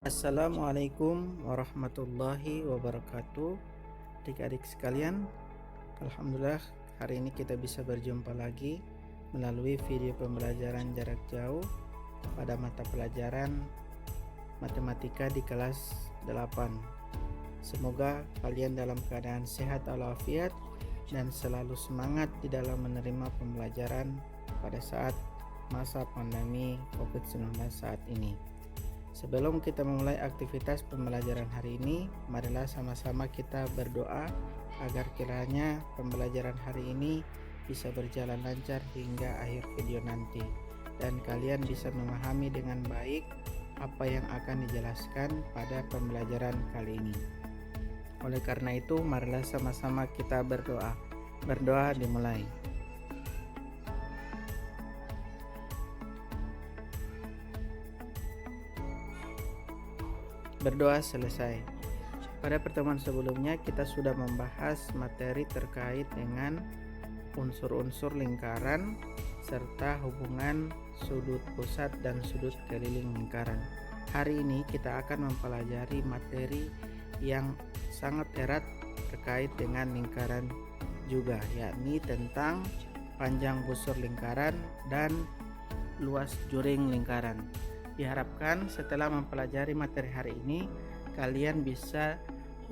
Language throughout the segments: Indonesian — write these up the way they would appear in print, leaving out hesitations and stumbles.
Assalamualaikum warahmatullahi wabarakatuh. Adik-adik sekalian, alhamdulillah hari ini kita bisa berjumpa lagi melalui video pembelajaran jarak jauh pada mata pelajaran matematika di kelas 8. Semoga kalian dalam keadaan sehat walafiat dan selalu semangat di dalam menerima pembelajaran pada saat masa pandemi COVID-19 saat ini. Sebelum kita memulai aktivitas pembelajaran hari ini, marilah sama-sama kita berdoa agar kiranya pembelajaran hari ini bisa berjalan lancar hingga akhir video nanti, dan kalian bisa memahami dengan baik apa yang akan dijelaskan pada pembelajaran kali ini. Oleh karena itu, marilah sama-sama kita berdoa. Berdoa dimulai. Berdoa selesai. Pada pertemuan sebelumnya kita sudah membahas materi terkait dengan unsur-unsur lingkaran serta hubungan sudut pusat dan sudut keliling lingkaran. Hari ini kita akan mempelajari materi yang sangat erat terkait dengan lingkaran juga, yakni tentang panjang busur lingkaran dan luas juring lingkaran. Diharapkan setelah mempelajari materi hari ini, kalian bisa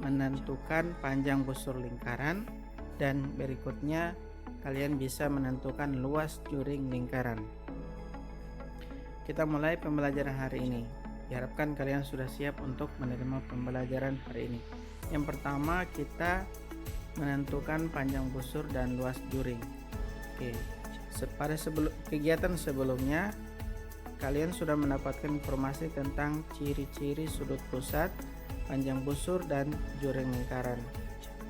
menentukan panjang busur lingkaran dan berikutnya kalian bisa menentukan luas juring lingkaran. Kita mulai pembelajaran hari ini. Diharapkan kalian sudah siap untuk menerima pembelajaran hari ini. Yang pertama, kita menentukan panjang busur dan luas juring. Oke. Pada kegiatan sebelumnya kalian sudah mendapatkan informasi tentang ciri-ciri sudut pusat, panjang busur, dan juring lingkaran.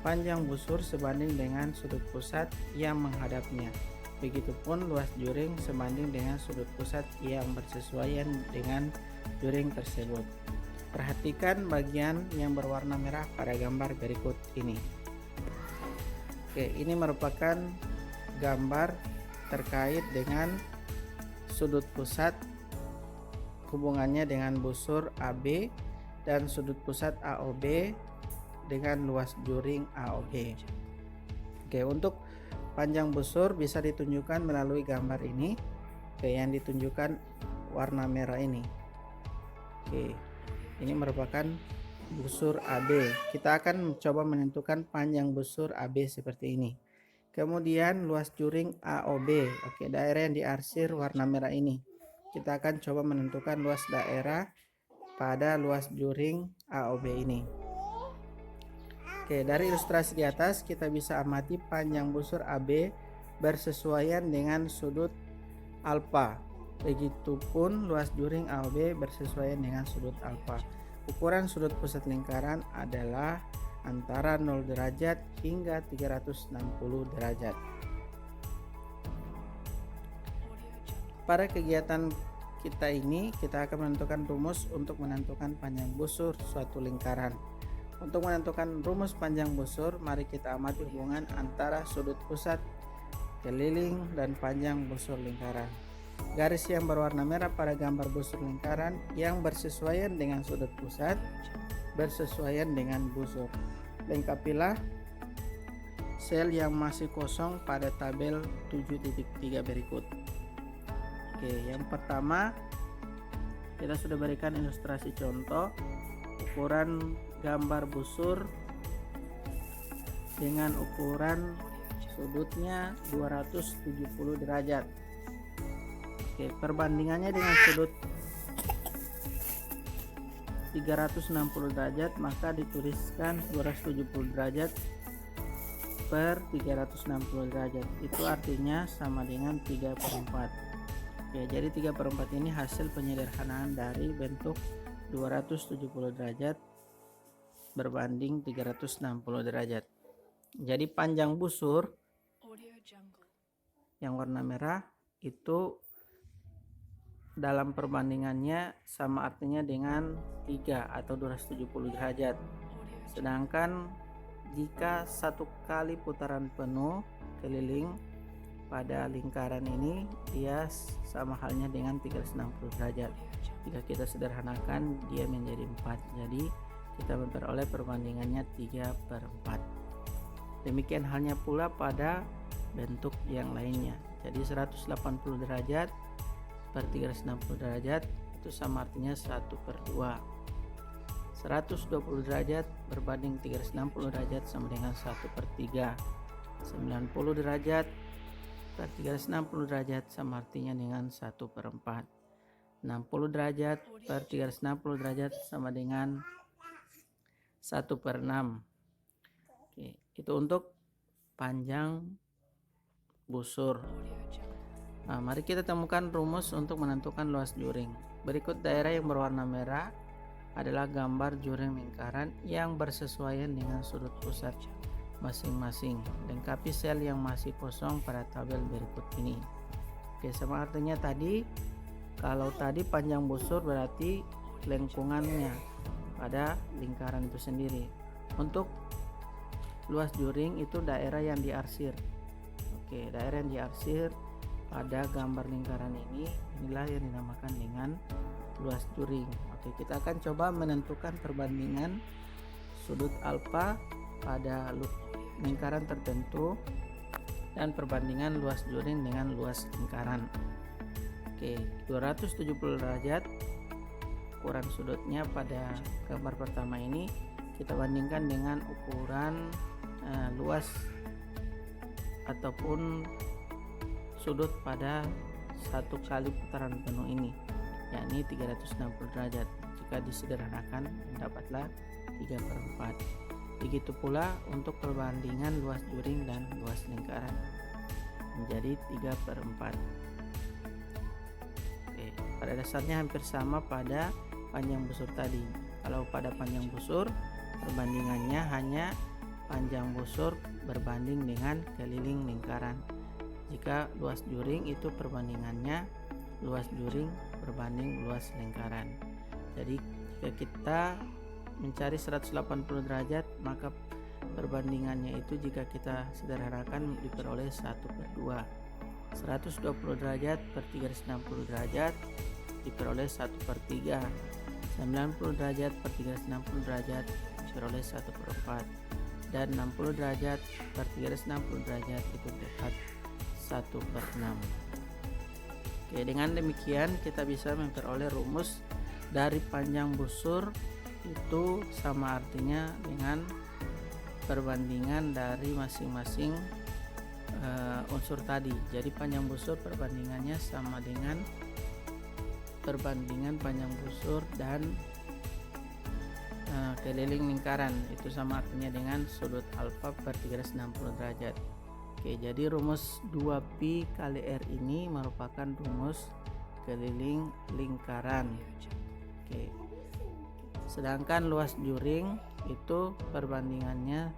Panjang busur sebanding dengan sudut pusat yang menghadapnya. Begitupun luas juring sebanding dengan sudut pusat yang bersesuaian dengan juring tersebut. Perhatikan bagian yang berwarna merah pada gambar berikut ini. Oke, ini merupakan gambar terkait dengan sudut pusat, hubungannya dengan busur AB dan sudut pusat AOB dengan luas juring AOB. Oke, untuk panjang busur bisa ditunjukkan melalui gambar ini. Oke, yang ditunjukkan warna merah ini. Oke, ini merupakan busur AB. Kita akan coba menentukan panjang busur AB seperti ini. Kemudian luas juring AOB. Oke, daerah yang diarsir warna merah ini. Kita akan coba menentukan luas daerah pada luas juring AOB ini. Oke, dari ilustrasi di atas kita bisa amati panjang busur AB bersesuaian dengan sudut alfa. Begitupun luas juring AOB bersesuaian dengan sudut alfa. Ukuran sudut pusat lingkaran adalah antara 0 derajat hingga 360 derajat. Pada kegiatan kita ini, kita akan menentukan rumus untuk menentukan panjang busur suatu lingkaran. Untuk menentukan rumus panjang busur, mari kita amati hubungan antara sudut pusat, keliling, dan panjang busur lingkaran. Garis yang berwarna merah pada gambar busur lingkaran yang bersesuaian dengan sudut pusat, bersesuaian dengan busur. Lengkapilah sel yang masih kosong pada tabel 7.3 berikut. Oke, yang pertama kita sudah berikan ilustrasi contoh ukuran gambar busur dengan ukuran sudutnya 270 derajat. Oke, perbandingannya dengan sudut 360 derajat, maka dituliskan 270 derajat per 360 derajat. Itu artinya sama dengan 3/4. Ya, jadi 3/4 ini hasil penyederhanaan dari bentuk 270 derajat berbanding 360 derajat. Jadi panjang busur yang warna merah itu dalam perbandingannya sama artinya dengan 3 atau 270 derajat. Sedangkan jika satu kali putaran penuh keliling pada lingkaran ini dia sama halnya dengan 360 derajat. Jika kita sederhanakan dia menjadi 4. Jadi kita memperoleh perbandingannya 3/4. Demikian halnya pula pada bentuk yang lainnya. Jadi 180 derajat per 360 derajat itu sama artinya 1/2. 120 derajat berbanding 360 derajat sama dengan 1/3. 90 derajat per 360 derajat sama artinya dengan 1/4. 60 derajat per 360 derajat sama dengan 1/6. Oke, itu untuk panjang busur. Nah, mari kita temukan rumus untuk menentukan luas juring. Berikut daerah yang berwarna merah adalah gambar juring lingkaran yang bersesuaian dengan sudut pusat masing-masing. Lengkapi sel yang masih kosong pada tabel berikut ini. Oke, sama artinya tadi, kalau tadi panjang busur berarti lengkungannya pada lingkaran itu sendiri. Untuk luas juring itu daerah yang diarsir. Oke, daerah yang diarsir pada gambar lingkaran ini, inilah yang dinamakan dengan luas juring. Oke, kita akan coba menentukan perbandingan sudut alfa pada lingkaran tertentu dan perbandingan luas juring dengan luas lingkaran. Oke, 270 derajat ukuran sudutnya pada gambar pertama ini kita bandingkan dengan ukuran luas ataupun sudut pada satu kali putaran penuh ini, yakni 360 derajat. Jika disederhanakan dapatlah 3/4. Begitu pula untuk perbandingan luas juring dan luas lingkaran menjadi 3/4. Oke, pada dasarnya hampir sama pada panjang busur tadi. Kalau pada panjang busur perbandingannya hanya panjang busur berbanding dengan keliling lingkaran. Jika luas juring itu perbandingannya luas juring berbanding luas lingkaran. Jadi jika kita mencari 180 derajat maka perbandingannya itu jika kita sederhanakan diperoleh 1/2. 120 derajat per 360 derajat diperoleh 1/3. 90 derajat per 360 derajat diperoleh 1/4. Dan 60 derajat per 360 derajat itu dapat 1/6. Oke, dengan demikian kita bisa memperoleh rumus dari panjang busur itu sama artinya dengan perbandingan dari masing-masing unsur tadi. Jadi panjang busur perbandingannya sama dengan perbandingan panjang busur dan keliling lingkaran, itu sama artinya dengan sudut alfa per 360 derajat. Oke, jadi rumus 2pi kali R ini merupakan rumus keliling lingkaran. Oke. Sedangkan luas juring itu perbandingannya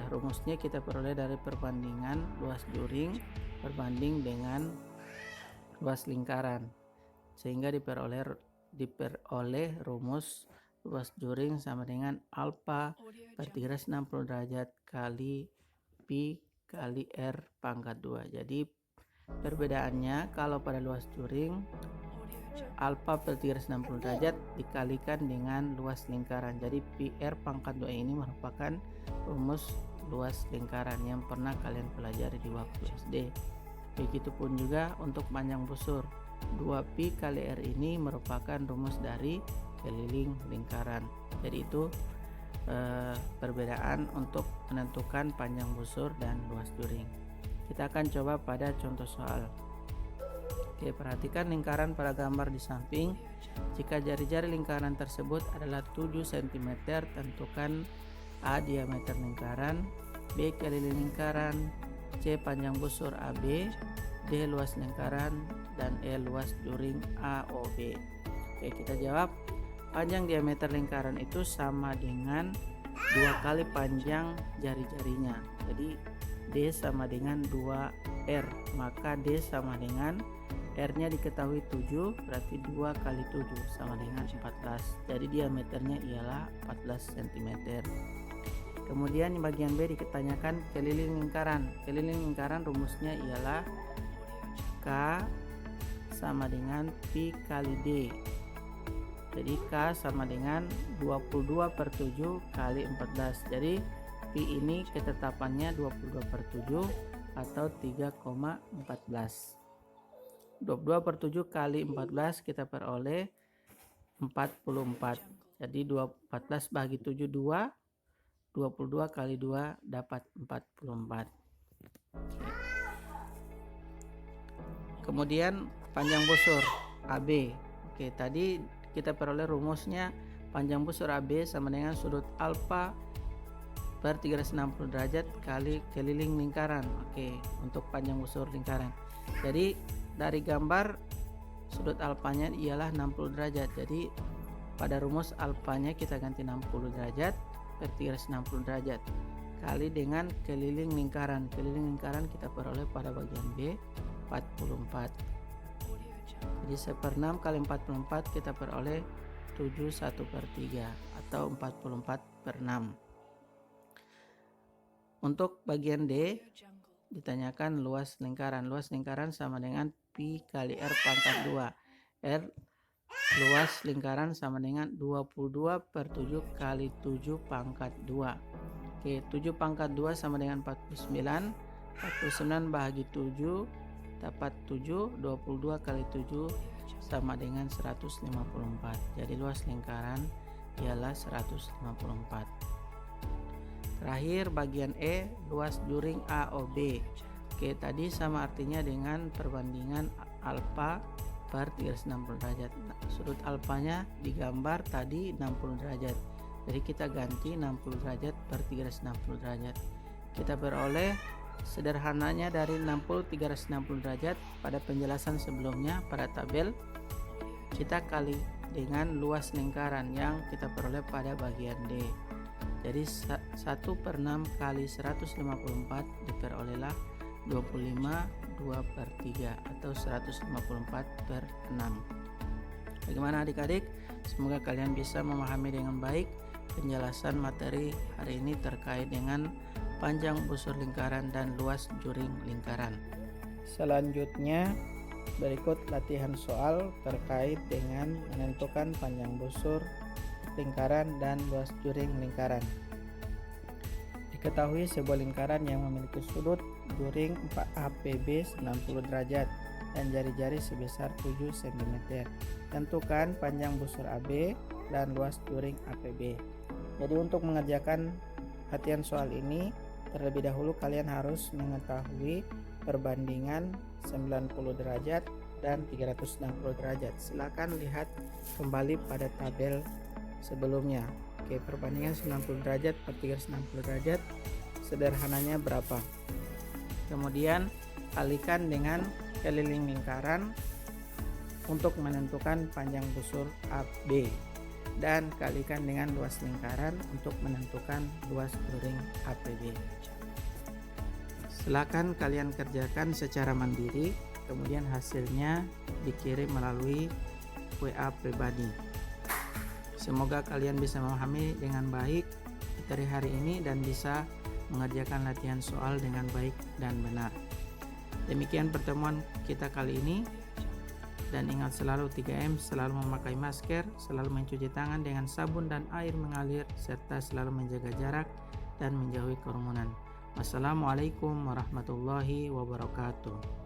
rumusnya kita peroleh dari perbandingan luas juring berbanding dengan luas lingkaran, sehingga diperoleh rumus luas juring sama dengan alfa per 360 derajat kali pi kali R pangkat 2. Jadi perbedaannya kalau pada luas juring alfa per 360 derajat dikalikan dengan luas lingkaran. Jadi pi R pangkat 2 ini merupakan rumus luas lingkaran yang pernah kalian pelajari di waktu SD. Begitupun juga untuk panjang busur, 2pi kali R ini merupakan rumus dari keliling lingkaran. Jadi itu perbedaan untuk menentukan panjang busur dan luas juring. Kita akan coba pada contoh soal. Oke, perhatikan lingkaran pada gambar di samping. Jika jari-jari lingkaran tersebut adalah 7 cm, tentukan A diameter lingkaran, B keliling lingkaran, C panjang busur AB, D luas lingkaran, dan E luas juring AOB. Oke, kita jawab. Panjang diameter lingkaran itu sama dengan 2 kali panjang jari-jarinya. Jadi D sama dengan 2R, maka D sama dengan R-nya diketahui 7, berarti 2 kali 7 sama dengan 14. Jadi diameternya ialah 14 cm. Kemudian di bagian B ditanyakan keliling lingkaran. Keliling lingkaran rumusnya ialah K sama dengan Pi kali D. Jadi K sama dengan 22/7 kali 14. Jadi Pi ini ketetapannya 22/7 atau 3,14. 22/7 kali 14 kita peroleh 44. Jadi 14 bagi 7 2, 22 kali 2 dapat 44. Kemudian panjang busur AB. Oke, tadi kita peroleh rumusnya panjang busur AB sama dengan sudut alfa per 360 derajat kali keliling lingkaran. Oke, untuk panjang busur lingkaran. Jadi dari gambar sudut alfanya ialah 60 derajat. Jadi pada rumus alfanya kita ganti 60 derajat per 360 derajat kali dengan keliling lingkaran. Keliling lingkaran kita peroleh pada bagian B 44. Jadi 1/6 kali 44 kita peroleh 71/3 atau 44/6. Untuk bagian D ditanyakan luas lingkaran. Luas lingkaran sama dengan Pi kali R pangkat 2. R luas lingkaran sama dengan 22/7 kali 7 pangkat 2. Oke, 7 pangkat 2 sama dengan 49. 49 bahagi 7 dapat 7. 22 kali 7 sama dengan 154. Jadi luas lingkaran ialah 154. Terakhir bagian E, luas juring AOB. Oke, tadi sama artinya dengan perbandingan alfa per 360 derajat. Nah, sudut alfanya digambar tadi 60 derajat. Jadi kita ganti 60 derajat per 360 derajat. Kita peroleh sederhananya dari 60 360 derajat pada penjelasan sebelumnya pada tabel kita kali dengan luas lingkaran yang kita peroleh pada bagian D. Jadi 1/6 kali 154 diperolehlah 25 2/3 atau 154/6. Bagaimana adik-adik? Semoga kalian bisa memahami dengan baik penjelasan materi hari ini terkait dengan panjang busur lingkaran dan luas juring lingkaran. Selanjutnya berikut latihan soal terkait dengan menentukan panjang busur lingkaran dan luas juring lingkaran. Diketahui sebuah lingkaran yang memiliki sudut juring 4APB 90 derajat dan jari-jari sebesar 7 cm. Tentukan panjang busur AB dan luas juring APB. Jadi untuk mengerjakan latihan soal ini, terlebih dahulu kalian harus mengetahui perbandingan 90 derajat dan 360 derajat. Silakan lihat kembali pada tabel sebelumnya. Oke, perbandingan 90 derajat per 360 derajat sederhananya berapa? Kemudian kalikan dengan keliling lingkaran untuk menentukan panjang busur AB dan kalikan dengan luas lingkaran untuk menentukan luas juring APB. Silakan kalian kerjakan secara mandiri, kemudian hasilnya dikirim melalui WA pribadi. Semoga kalian bisa memahami dengan baik materi hari ini dan bisa mengerjakan latihan soal dengan baik dan benar. Demikian pertemuan kita kali ini, dan ingat selalu 3M, selalu memakai masker, selalu mencuci tangan dengan sabun dan air mengalir, serta selalu menjaga jarak dan menjauhi kerumunan. Wassalamualaikum warahmatullahi wabarakatuh.